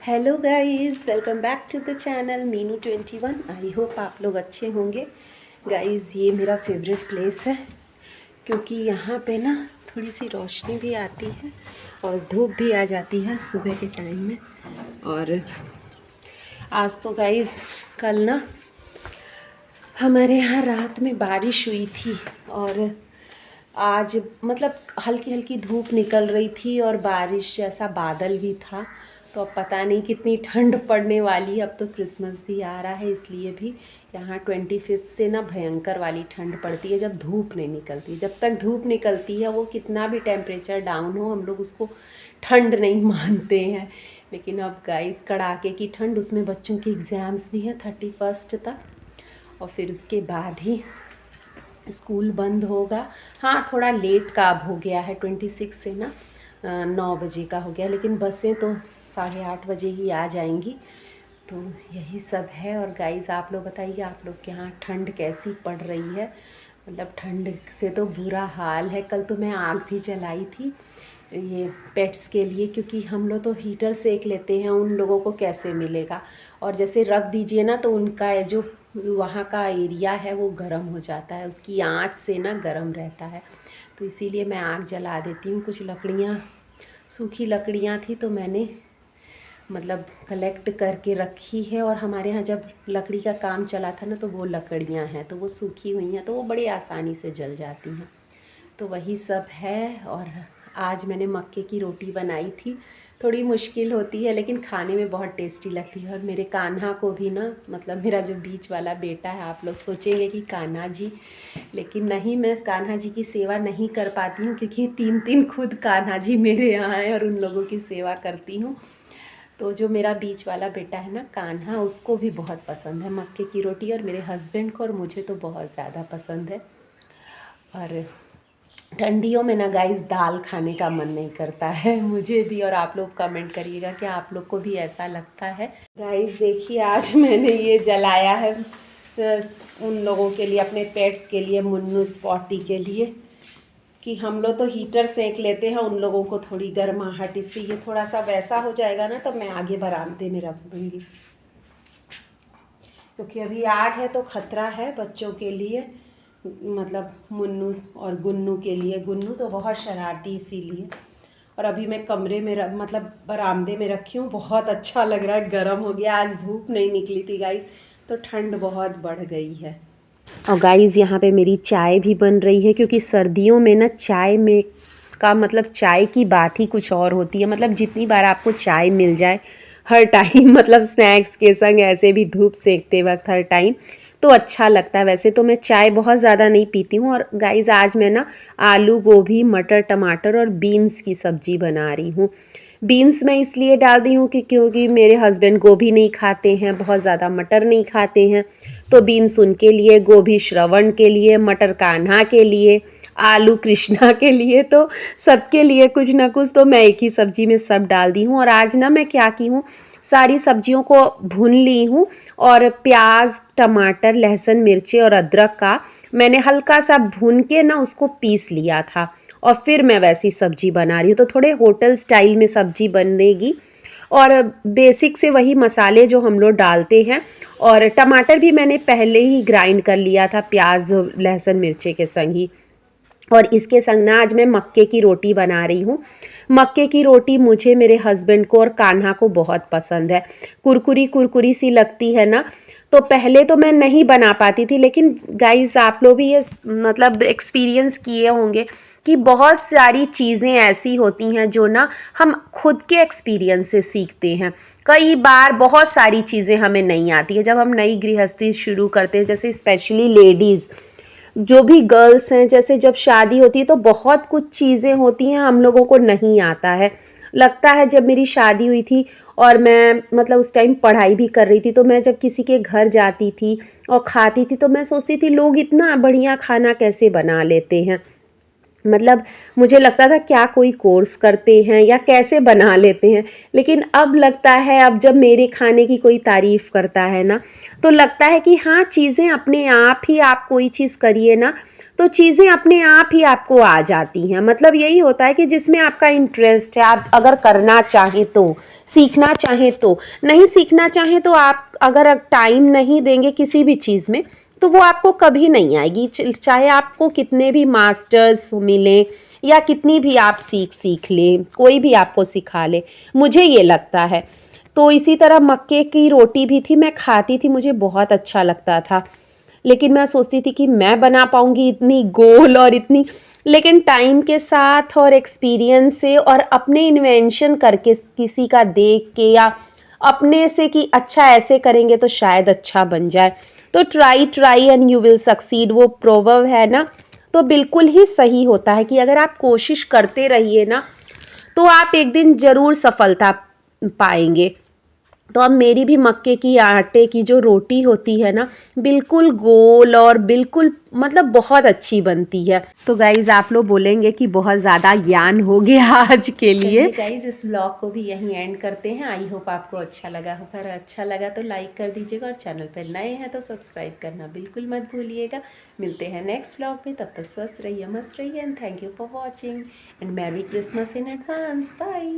Hello guys, welcome back to the channel Meenu 21। I hope आप लोग अच्छे होंगे। गाइस, ये मेरा फेवरेट प्लेस है क्योंकि यहाँ पे ना थोड़ी सी रोशनी भी आती है और धूप भी आ जाती है सुबह के टाइम में। और आज तो गाइस कल ना हमारे यहाँ रात में बारिश हुई थी और आज मतलब हल्की हल्की धूप निकल रही थी और बारिश जैसा बादल भी था। तो अब पता नहीं कितनी ठंड पड़ने वाली है। अब तो क्रिसमस भी आ रहा है, इसलिए भी यहाँ 25 से ना भयंकर वाली ठंड पड़ती है जब धूप नहीं निकलती। जब तक धूप निकलती है वो कितना भी टेम्परेचर डाउन हो हम लोग उसको ठंड नहीं मानते हैं। लेकिन अब गाइस कड़ाके की ठंड, उसमें बच्चों की एग्ज़ाम्स भी हैं 31 तक और फिर उसके बाद ही स्कूल बंद होगा। हाँ, थोड़ा लेट का अब हो गया है, 26 से ना 9 बजे का हो गया, लेकिन बसें तो 8:30 बजे ही आ जाएंगी। तो यही सब है। और गाइस आप लोग बताइए, आप लोग के यहाँ ठंड कैसी पड़ रही है? मतलब ठंड से तो बुरा हाल है। कल तो मैं आग भी जलाई थी ये पेट्स के लिए, क्योंकि हम लोग तो हीटर सेक लेते हैं, उन लोगों को कैसे मिलेगा। और जैसे रख दीजिए ना तो उनका जो वहाँ का एरिया है वो गर्म हो जाता है, उसकी आँच से ना गर्म रहता है। तो इसीलिए मैं आग जला देती हूँ। कुछ लकड़ियाँ, सूखी लकड़ियाँ थी तो मैंने मतलब कलेक्ट करके रखी है। और हमारे यहाँ जब लकड़ी का काम चला था ना तो वो लकड़ियाँ हैं तो वो सूखी हुई हैं तो वो बड़ी आसानी से जल जाती हैं। तो वही सब है। और आज मैंने मक्के की रोटी बनाई थी। थोड़ी मुश्किल होती है लेकिन खाने में बहुत टेस्टी लगती है। और मेरे कान्हा को भी ना, मतलब मेरा जो बीच वाला बेटा है, आप लोग सोचेंगे कि कान्हा जी, लेकिन नहीं, मैं कान्हा जी की सेवा नहीं कर पाती हूँ क्योंकि 3 खुद कान्हा जी मेरे यहाँ हैं और उन लोगों की सेवा करती हूँ। तो जो मेरा बीच वाला बेटा है ना कान्हा, उसको भी बहुत पसंद है मक्के की रोटी, और मेरे हस्बैंड को और मुझे तो बहुत ज़्यादा पसंद है। और ठंडियों में ना गाइस दाल खाने का मन नहीं करता है मुझे भी। और आप लोग कमेंट करिएगा कि आप लोग को भी ऐसा लगता है। गाइस देखिए, आज मैंने ये जलाया है उन लोगों के लिए, अपने पेट्स के लिए, मुन्नू स्पॉटी के लिए, कि हम लोग तो हीटर सेक लेते हैं, उन लोगों को थोड़ी गर्माहट, इससे ये थोड़ा सा वैसा हो जाएगा ना तब मैं आगे बरामदे में रख दूँगी। क्योंकि अभी आग है तो खतरा है बच्चों के लिए, मतलब मुन्नू और गुन्नू के लिए। गुन्नू तो बहुत शरारती इसीलिए। और अभी मैं कमरे में मतलब बरामदे में रखी हूँ। बहुत अच्छा लग रहा है, गर्म हो गया। आज धूप नहीं निकली थी गाइस तो ठंड बहुत बढ़ गई है। और गाइस यहाँ पे मेरी चाय भी बन रही है क्योंकि सर्दियों में ना चाय में का मतलब चाय की बात ही कुछ और होती है। मतलब जितनी बार आपको चाय मिल जाए हर टाइम मतलब स्नैक्स के संग, ऐसे भी धूप सेकते वक्त हर टाइम, तो अच्छा लगता है। वैसे तो मैं चाय बहुत ज़्यादा नहीं पीती हूँ। और गाइस आज मैं ना आलू गोभी मटर टमाटर और बीन्स की सब्ज़ी बना रही हूँ। बीन्स मैं इसलिए डाल रही हूँ कि क्योंकि मेरे हस्बैंड गोभी नहीं खाते हैं, बहुत ज़्यादा मटर नहीं खाते हैं, तो बीन्स उनके लिए, गोभी श्रवण के लिए, मटर कान्हा के लिए, आलू कृष्णा के लिए, तो सबके लिए कुछ ना कुछ तो मैं एक ही सब्ज़ी में सब डाल दी हूँ। और आज ना मैं क्या की हूँ, सारी सब्जियों को भून ली हूँ और प्याज टमाटर लहसुन मिर्ची और अदरक का मैंने हल्का सा भून के ना उसको पीस लिया था और फिर मैं वैसी सब्जी बना रही हूँ। तो थोड़े होटल स्टाइल में सब्जी बनेगी और बेसिक से वही मसाले जो हम लोग डालते हैं। और टमाटर भी मैंने पहले ही ग्राइंड कर लिया था प्याज लहसुन मिर्ची के संग ही। और इसके संग ना आज मैं मक्के की रोटी बना रही हूँ। मक्के की रोटी मुझे, मेरे हस्बैंड को और कान्हा को बहुत पसंद है। कुरकुरी कुरकुरी सी लगती है ना, तो पहले तो मैं नहीं बना पाती थी, लेकिन गाइस आप लोग भी ये मतलब एक्सपीरियंस किए होंगे कि बहुत सारी चीज़ें ऐसी होती हैं जो ना हम खुद के एक्सपीरियंस से सीखते हैं। कई बार बहुत सारी चीज़ें हमें नहीं आती हैं जब हम नई गृहस्थी शुरू करते हैं, जैसे स्पेशली लेडीज़ जो भी गर्ल्स हैं, जैसे जब शादी होती है तो बहुत कुछ चीज़ें होती हैं हम लोगों को नहीं आता है। लगता है जब मेरी शादी हुई थी और मैं मतलब उस टाइम पढ़ाई भी कर रही थी, तो मैं जब किसी के घर जाती थी और खाती थी तो मैं सोचती थी लोग इतना बढ़िया खाना कैसे बना लेते हैं। मतलब मुझे लगता था क्या कोई कोर्स करते हैं या कैसे बना लेते हैं, लेकिन अब लगता है, अब जब मेरे खाने की कोई तारीफ़ करता है ना, तो लगता है कि हाँ, चीज़ें अपने आप ही, आप कोई चीज़ करिए ना तो चीज़ें अपने आप ही आपको आ जाती हैं। मतलब यही होता है कि जिसमें आपका इंटरेस्ट है, आप अगर करना चाहें तो, सीखना चाहें तो, नहीं सीखना चाहें तो आप अगर टाइम नहीं देंगे किसी भी चीज़ में तो वो आपको कभी नहीं आएगी, चाहे आपको कितने भी मास्टर्स मिलें या कितनी भी आप सीख लें, कोई भी आपको सिखा ले, मुझे ये लगता है। तो इसी तरह मक्के की रोटी भी थी, मैं खाती थी, मुझे बहुत अच्छा लगता था, लेकिन मैं सोचती थी कि मैं बना पाऊँगी इतनी गोल और इतनी, लेकिन टाइम के साथ और एक्सपीरियंस से और अपने इन्वेंशन करके किसी का देख के या अपने से कि अच्छा ऐसे करेंगे तो शायद अच्छा बन जाए, तो try and you will succeed, वो प्रोवर्ब है ना, तो बिल्कुल ही सही होता है कि अगर आप कोशिश करते रहिए ना तो आप एक दिन ज़रूर सफलता पाएंगे। तो अब मेरी भी मक्के की आटे की जो रोटी होती है ना, बिल्कुल गोल और बिल्कुल मतलब बहुत अच्छी बनती है। तो गाइज़ आप लोग बोलेंगे कि बहुत ज़्यादा ज्ञान हो गया आज के लिए। गाइज़ इस व्लॉग को भी यहीं एंड करते हैं। आई होप आपको अच्छा लगा हो, अगर अच्छा लगा तो लाइक कर दीजिएगा और चैनल पर नए हैं तो सब्सक्राइब करना बिल्कुल मत भूलिएगा। मिलते हैं नेक्स्ट व्लॉग में, तब तक स्वस्थ रहिए, मस्त रहिए and thank you for watching and merry Christmas in advance. Bye.